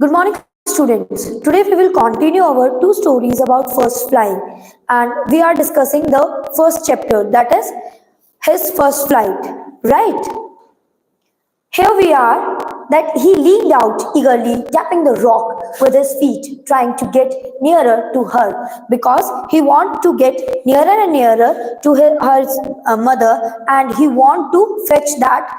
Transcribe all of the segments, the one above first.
Good morning, students. Today we will continue our two stories about first flying, and we are discussing the first chapter, that is his first flight. Right? Here we are that he leaned out eagerly, tapping the rock with his feet, trying to get nearer to her because he wanted to get nearer and nearer to her mother, and he wanted to fetch that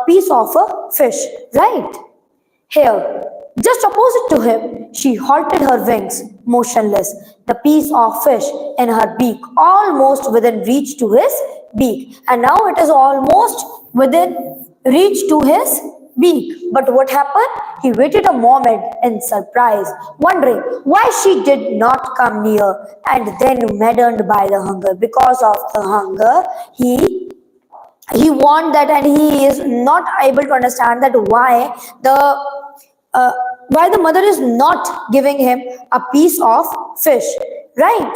piece of a fish. Right? Here, just opposite to him, she halted her wings, motionless, the piece of fish in her beak almost within reach to his beak. And now it is almost within reach to his beak. But what happened? He waited a moment in surprise, wondering why she did not come near, and then maddened by the hunger. Because of the hunger, he want that, and he is not able to understand that uh, why the mother is not giving him a piece of fish, right?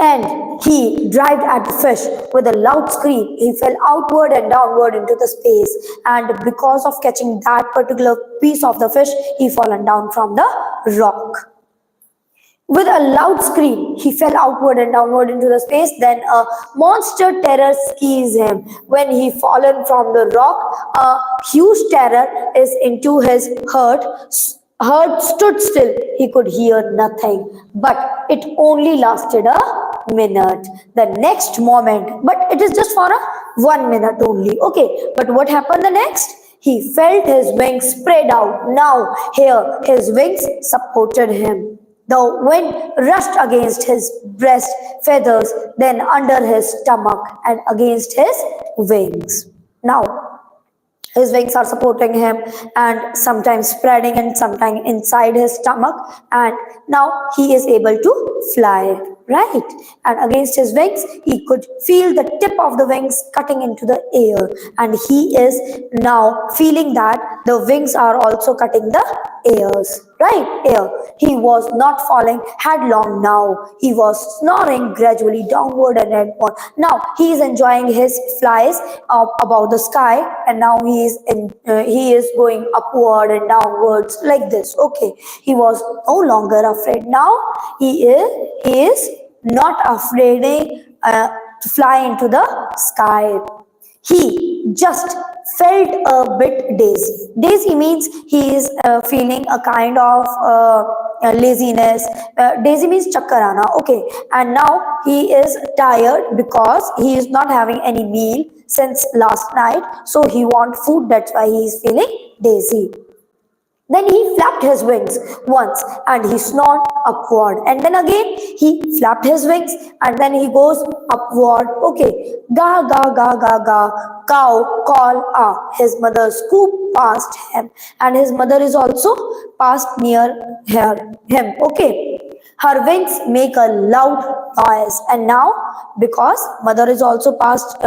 And he dived at the fish with a loud scream. He fell outward and downward into the space, and because of catching that particular piece of the fish, he fallen down from the rock. With a loud scream, he fell outward and downward into the space. Then a monster terror seized him. When he fallen from the rock, a huge terror is into his heart. Heart stood still. He could hear nothing. But it only lasted a minute. The next moment, but it is just for a 1 minute only. Okay, but what happened the next? He felt his wings spread out. Now here his wings supported him. The wind rushed against his breast feathers, then under his stomach and against his wings. Now, his wings are supporting him and sometimes spreading and sometimes inside his stomach, and now he is able to fly, right? And against his wings, he could feel the tip of the wings cutting into the air, and he is now feeling that the wings are also cutting the airs, right? Air. He was not falling headlong now. He was snoring gradually downward and downward. Now he is enjoying his flies above the sky, and now he is going upward and downwards like this. Okay, he was no longer afraid. Now he is not afraid to fly into the sky. He just felt a bit dizzy. Dizzy means he is feeling a kind of laziness. Dizzy means chakkar aana. Okay, and now he is tired because he is not having any meal since last night. So he wants food. That's why he is feeling dizzy. Then he flapped his wings once and he snored upward. And then again he flapped his wings and then he goes upward. Okay. Ga, ga, ga, ga, ga. Cow, call, ah. His mother scooped past him and his mother is also passed near him. Okay. Her wings make a loud noise, and now because mother is also passed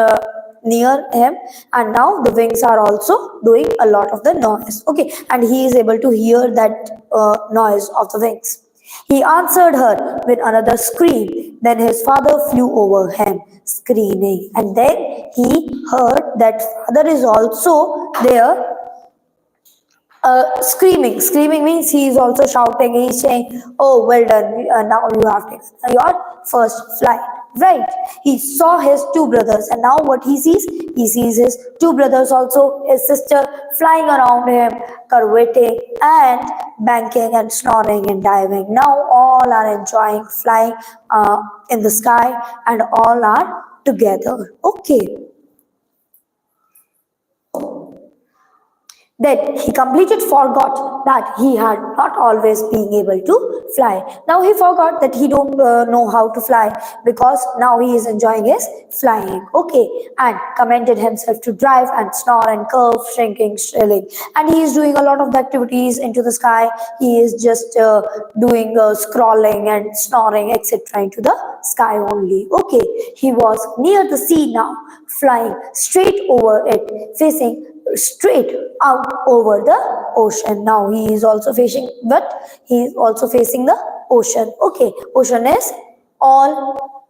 near him, and now the wings are also doing a lot of the noise. Okay, and he is able to hear that noise of the wings. He answered her with another scream. Then his father flew over him, screaming, and then he heard that father is also there. Screaming means he is also shouting. He is saying, "Oh, well done! Now you have taken your first flight." Right? He saw his two brothers, and now what he sees? He sees his two brothers also, his sister flying around him, curveting and banking and snoring and diving. Now all are enjoying flying in the sky, and all are together. Okay. Then he completely forgot that he had not always been able to fly. Now he forgot that he don't know how to fly because now he is enjoying his flying. Okay, and commended himself to drive and snore and curve, shrinking, shrilling. And he is doing a lot of the activities into the sky. He is just doing scrolling and snoring, etc. into the sky only. Okay, he was near the sea now, flying straight over it, facing straight out over the ocean. Now he is also facing, but he is also facing the ocean. Okay, ocean is all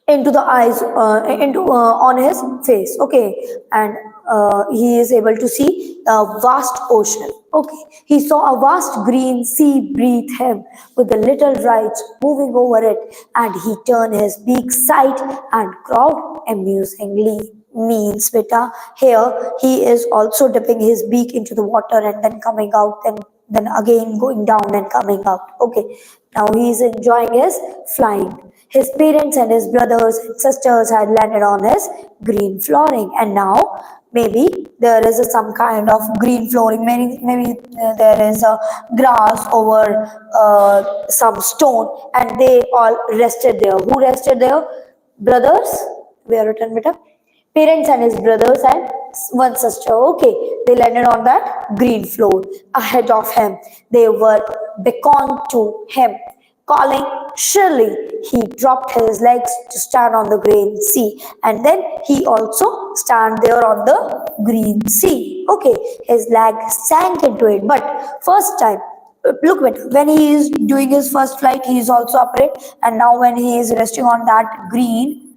into the eyes, into on his face. Okay, and he is able to see a vast ocean. Okay, he saw a vast green sea beneath him with the little rides moving over it, and he turned his beak side and crowed amusingly. Means beta, here he is also dipping his beak into the water and then coming out, then again going down and coming out. Okay, now he is enjoying his flying. His parents and his brothers and sisters had landed on his green flooring, and now maybe there is some kind of green flooring. Maybe there is a grass over some stone, and they all rested there. Who rested there? Brothers. Where written, beta? Parents and his brothers and one sister. Okay, they landed on that green floor ahead of him. They were beckoned to him, calling shrilly. He dropped his legs to stand on the green sea, and then he also stand there on the green sea. Okay, his leg sank into it, but first time. Look, when he is doing his first flight, he is also upright, and now when he is resting on that green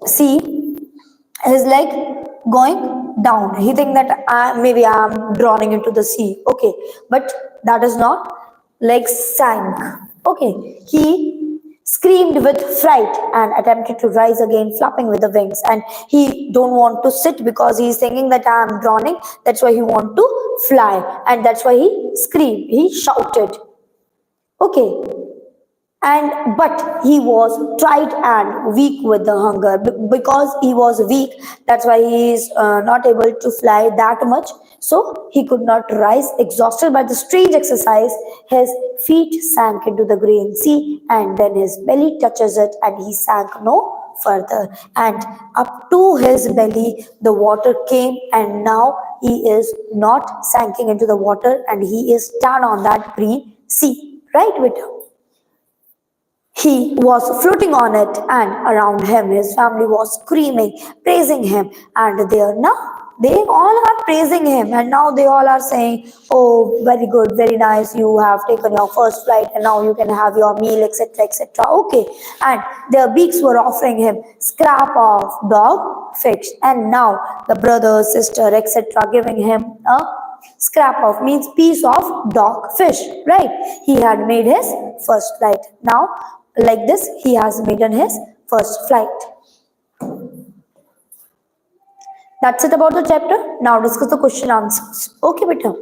sea, his leg going down. He think that maybe I am drowning into the sea. Okay, but that is not. Leg sank. Okay, he screamed with fright and attempted to rise again, flapping with the wings. And he don't want to sit because he is thinking that I am drowning. That's why he want to fly, and that's why he screamed. He shouted. Okay, and but he was tired and weak with the hunger. Because he was weak, that's why he is not able to fly that much, so he could not rise. Exhausted by the strange exercise, his feet sank into the green sea, and then his belly touches it, and he sank no further, and up to his belly the water came, and now he is not sinking into the water, and he is down on that green sea, right, Vita? He was floating on it, and around him his family was screaming, praising him, and they all are praising him, and now they all are saying, "Oh, very good, very nice. You have taken your first flight, and now you can have your meal, etc., etc." Okay, and their beaks were offering him scrap of dog fish, and now the brother, sister, etc., giving him a scrap of means piece of dog fish, right? He had made his first flight. Now like this, he has made his first flight. That's it about the chapter. Now discuss the question answers. Okay, beta.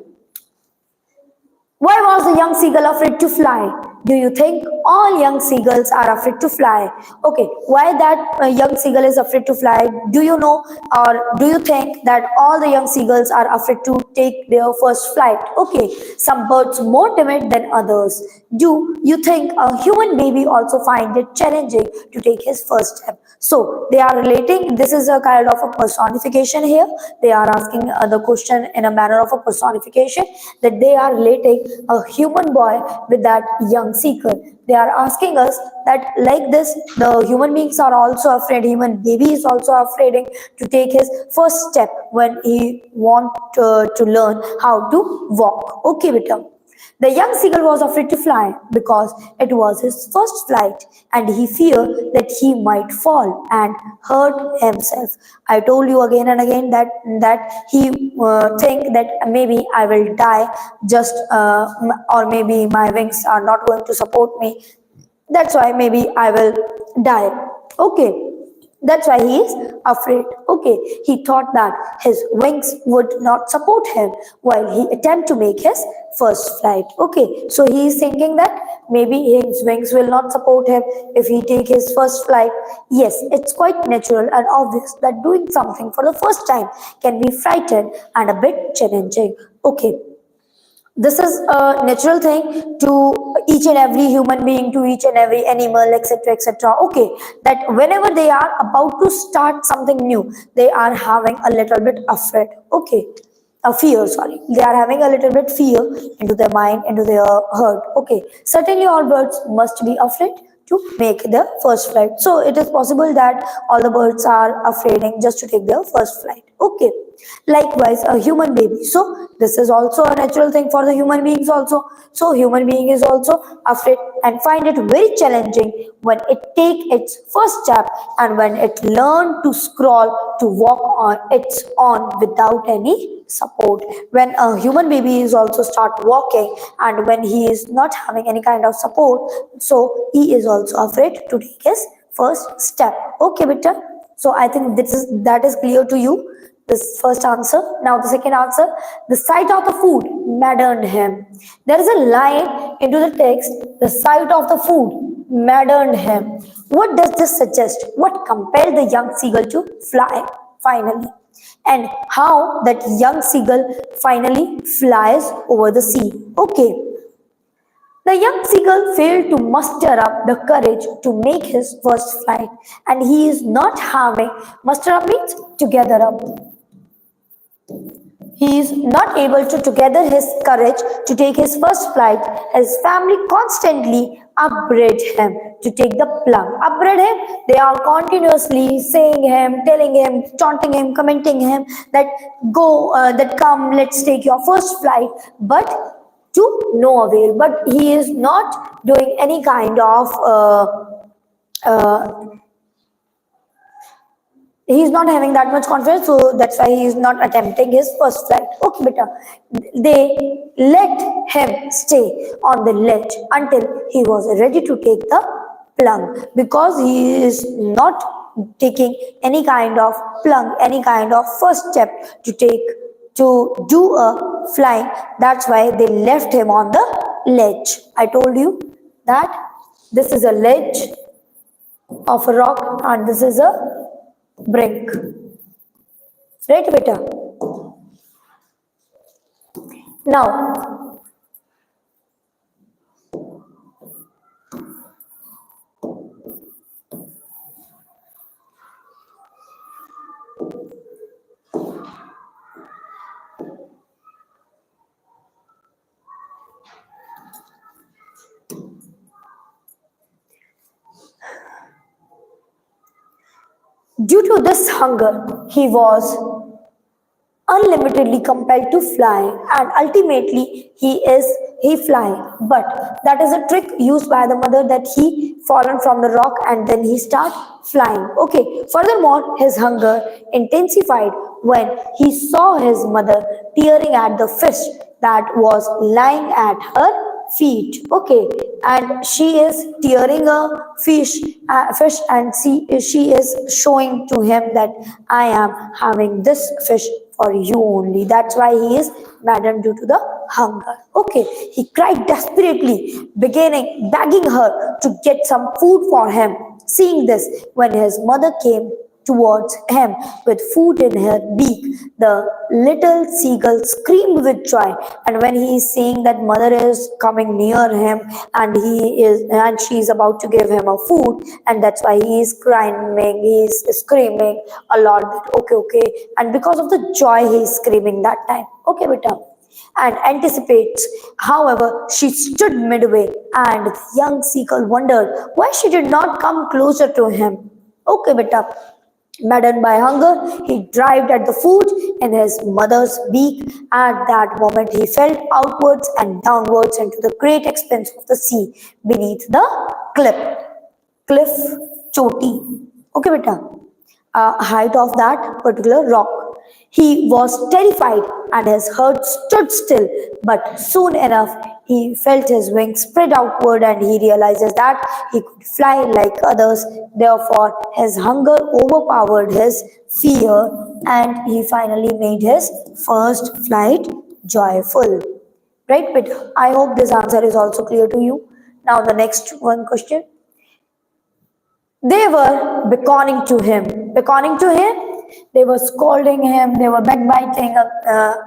Why was the young seagull afraid to fly? Do you think all young seagulls are afraid to fly? Okay, why that young seagull is afraid to fly? Do you know, or do you think that all the young seagulls are afraid to take their first flight? Okay, some birds more timid than others. Do you think a human baby also find it challenging to take his first step? So they are relating. This is a kind of a personification here. They are asking the question in a manner of a personification, that they are relating a human boy with that young seeker. They are asking us that like this, the human beings are also afraid. Human baby is also afraid to take his first step when he want to learn how to walk. Okay, beta. The young seagull was afraid to fly because it was his first flight, and he feared that he might fall and hurt himself. I told you again and again that he think that maybe I will die, just or maybe my wings are not going to support me. That's why maybe I will die. Okay. That's why he is afraid. Okay, he thought that his wings would not support him while he attempt to make his first flight. Okay, so he is thinking that maybe his wings will not support him if he take his first flight. Yes, it's quite natural and obvious that doing something for the first time can be frightening and a bit challenging. Okay, this is a natural thing to each and every human being, to each and every animal, etc., etc. Okay, that whenever they are about to start something new, they are having a little bit afraid. Okay, a fear, sorry, they are having a little bit fear into their mind, into their heart. Okay, certainly all birds must be afraid to make their first flight. So it is possible that all the birds are afraid just to take their first flight. Okay, Likewise, a human baby. So this is also a natural thing for the human beings also. So human being is also afraid and find it very challenging when it take its first step and when it learn to scroll to walk on its own without any support. When a human baby is also start walking and when he is not having any kind of support, so he is also afraid to take his first step. Okay, beta. So I think that is clear to you. This first answer. Now the second answer. The sight of the food maddened him. There is a line into the text. The sight of the food maddened him. What does this suggest? What compelled the young seagull to fly finally? And how that young seagull finally flies over the sea. Okay. The young seagull failed to muster up the courage to make his first flight, and he is not having muster up means together up. He is not able to together his courage to take his first flight. His family constantly upbraid him to take the plunge. Upbraid him, they are continuously saying him, telling him, taunting him, commenting him that go, that come, let's take your first flight. But to no avail. But he is not doing any kind of uh, he is not having that much confidence, so that's why he is not attempting his first flight. Okay, beta. They let him stay on the ledge until he was ready to take the plunge because he is not taking any kind of plunge, any kind of first step to take to do a flying. That's why they left him on the ledge. I told you that this is a ledge of a rock and this is a brink. Right, beta? Now, due to this hunger, he was unlimitedly compelled to fly and ultimately he fly, but that is a trick used by the mother that he fallen from the rock and then he start flying. Okay, furthermore his hunger intensified when he saw his mother tearing at the fish that was lying at her feet. Okay, and she is tearing a fish and she is showing to him that I am having this fish for you only. That's why he is maddened due to the hunger. Okay, he cried desperately, begging her to get some food for him. Seeing this, when his mother came towards him with food in her beak, the little seagull screamed with joy. And when he is seeing that mother is coming near him and she is about to give him a food, and that's why he is crying, he is screaming a lot. Okay, and because of the joy he is screaming that time. Okay, beta. And anticipates. However, she stood midway, and the young seagull wondered why she did not come closer to him. Okay, beta. Maddened by hunger, he dived at the food in his mother's beak. At that moment, he fell outwards and downwards into the great expanse of the sea beneath the cliff choti. Okay, beta. Height of that particular rock. He was terrified and his heart stood still, but soon enough he felt his wings spread outward and he realizes that he could fly like others. Therefore, his hunger overpowered his fear and he finally made his first flight joyful. Right, but I hope this answer is also clear to you. Now, the next one question. They were beckoning to him. Beckoning to him? They were scolding him, they were backbiting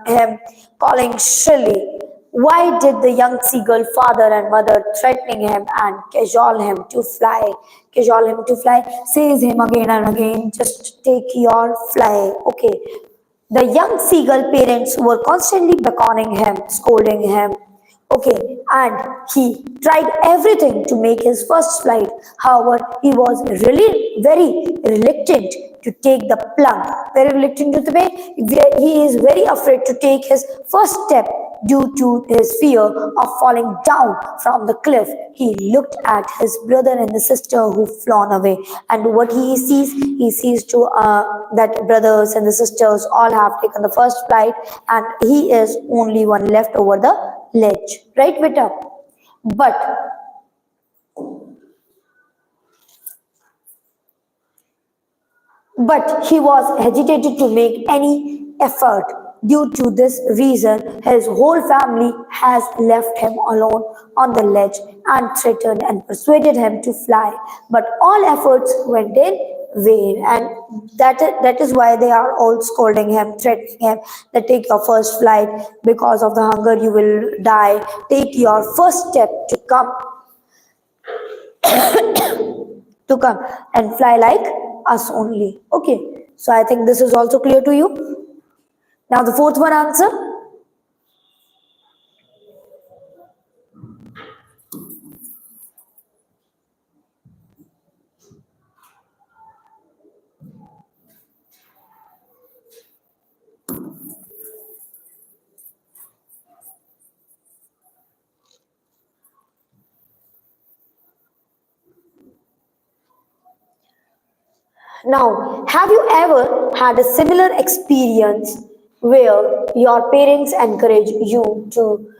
him, calling shrilly. Why did the young seagull father and mother threatening him and cajole him to fly? Cajole him to fly, says him again and again, just take your fly. Okay. The young seagull parents were constantly beckoning him, scolding him. Okay, and he tried everything to make his first flight. However, he was really very reluctant to take the plunge. Very reluctant to take. He is very afraid to take his first step due to his fear of falling down from the cliff. He looked at his brother and the sister who flown away, and what he sees to that brothers and the sisters all have taken the first flight, and he is only one left over the ledge. Right, beta? But but he was hesitated to make any effort. Due to this reason, his whole family has left him alone on the ledge and threatened and persuaded him to fly. But all efforts went in vain, and that is why they are all scolding him, threatening him that take your first flight, because of the hunger you will die. Take your first step to come and fly like us only. Okay, so I think this is also clear to you. Now the fourth one answer. Now, have you ever had a similar experience where your parents encourage you to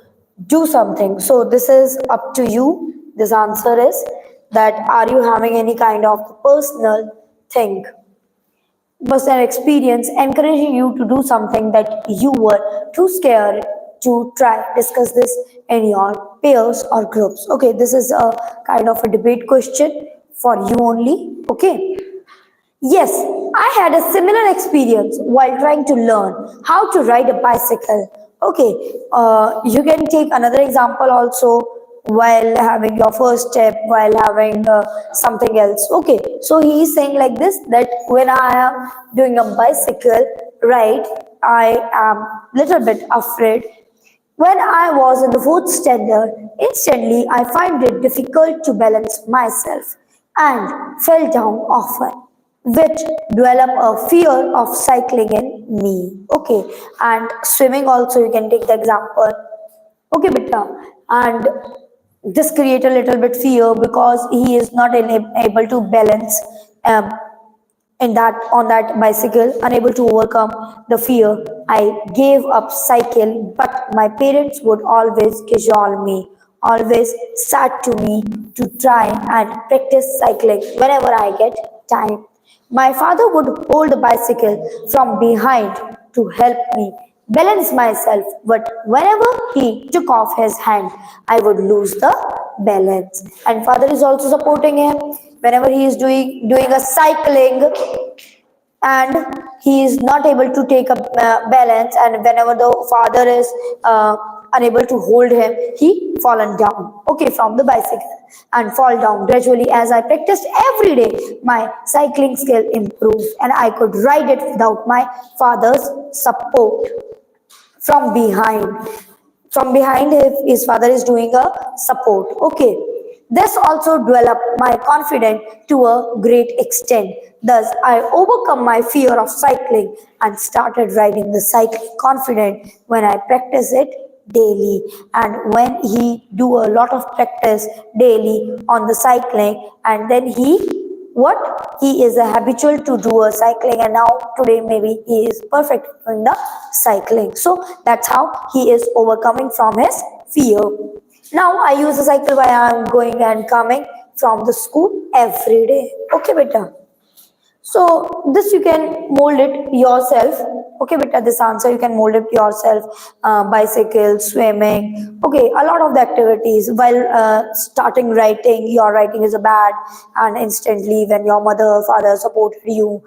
do something? So this is up to you. This answer is that are you having any kind of personal thing, personal experience encouraging you to do something that you were too scared to try? Discuss this in your peers or groups. Okay, this is a kind of a debate question for you only. Okay. Yes, I had a similar experience while trying to learn how to ride a bicycle. Okay, you can take another example also while having your first step, while having something else. Okay, so he is saying like this that when I am doing a bicycle ride, I am little bit afraid. When I was in the fourth standard, instantly I find it difficult to balance myself and fell down often, which develop a fear of cycling in me. Okay, and swimming also you can take the example. Okay, beta, and this create a little bit fear because he is not able to balance um, in that on that bicycle, unable to overcome the fear. I gave up cycle, but my parents would always cajole me, always sat to me to try and practice cycling whenever I get time. My father would hold the bicycle from behind to help me balance myself, but whenever he took off his hand, I would lose the balance. And father is also supporting him whenever he is doing a cycling, and he is not able to take a balance, and whenever the father is unable to hold him, he fallen down, okay, from the bicycle and fall down. Gradually, as I practiced every day, my cycling skill improved and I could ride it without my father's support. From behind from behind his father is doing a support. Okay, this also developed my confidence to a great extent. Thus I overcome my fear of cycling and started riding the cycle confident when I practice it daily. And when he do a lot of practice daily on the cycling, and then he is a habitual to do a cycling, and now today maybe he is perfect in the cycling. So that's how he is overcoming from his fear. Now I use a cycle while I'm going and coming from the school every day. Okay, beta. So this you can mold it yourself. Okay, beta, this answer you can mold it yourself. Bicycle, swimming. Okay, a lot of the activities. While starting writing, your writing is a bad, and instantly when your mother, father supported you,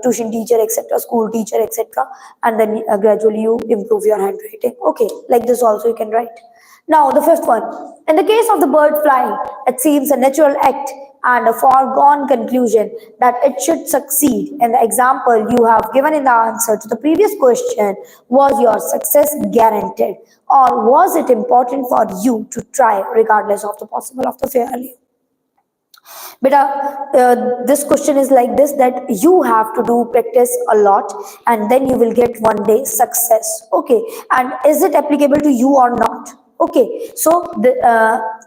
tuition teacher, etc., school teacher, etc., and then gradually you improve your handwriting. Okay, like this also you can write. Now, the fifth one. In the case of the bird flying, it seems a natural act and a foregone conclusion that it should succeed. In the example you have given in the answer to the previous question, was your success guaranteed, or was it important for you to try regardless of the possible of the failure? But this question is like this, that you have to do practice a lot and then you will get one day success. Okay, and is it applicable to you or not? Okay, so the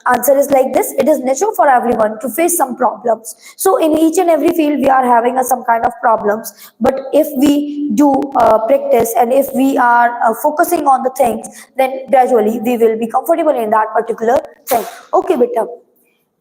answer is like this: it is natural for everyone to face some problems. So in each and every field we are having some kind of problems, but if we do practice and if we are focusing on the things, then gradually we will be comfortable in that particular thing. Okay, beta.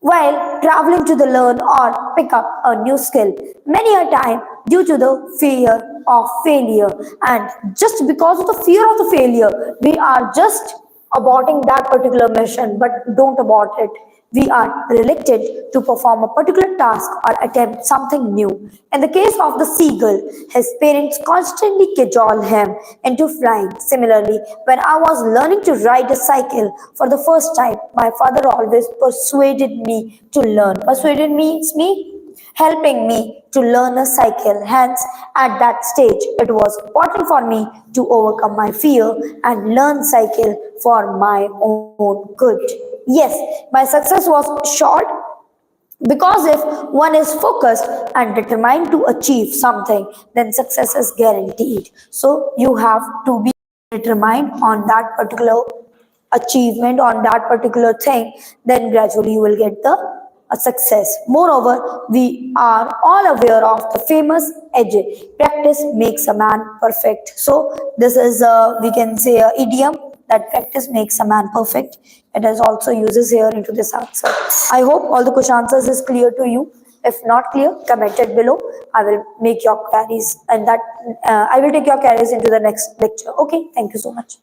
While traveling to the learn or pick up a new skill, many a time due to the fear of failure, and just because of the fear of the failure, we are just aborting that particular mission, but don't abort it. We are reluctant to perform a particular task or attempt something new. In the case of the seagull, his parents constantly cajole him into flying. Similarly, when I was learning to ride a cycle for the first time, my father always persuaded me to learn. Persuaded means me helping me to learn a cycle. Hence, at that stage, it was important for me to overcome my fear and learn cycle for my own good. Yes, my success was short, because if one is focused and determined to achieve something, then success is guaranteed. So you have to be determined on that particular achievement, on that particular thing, then gradually you will get the success. Moreover, we are all aware of the famous adage, practice makes a man perfect. So this is we can say a idiom, that practice makes a man perfect. It is also uses here into this answer. I hope all the question answers is clear to you. If not clear, comment it below. I will make your queries, and that I will take your queries into the next lecture. Okay, thank you so much.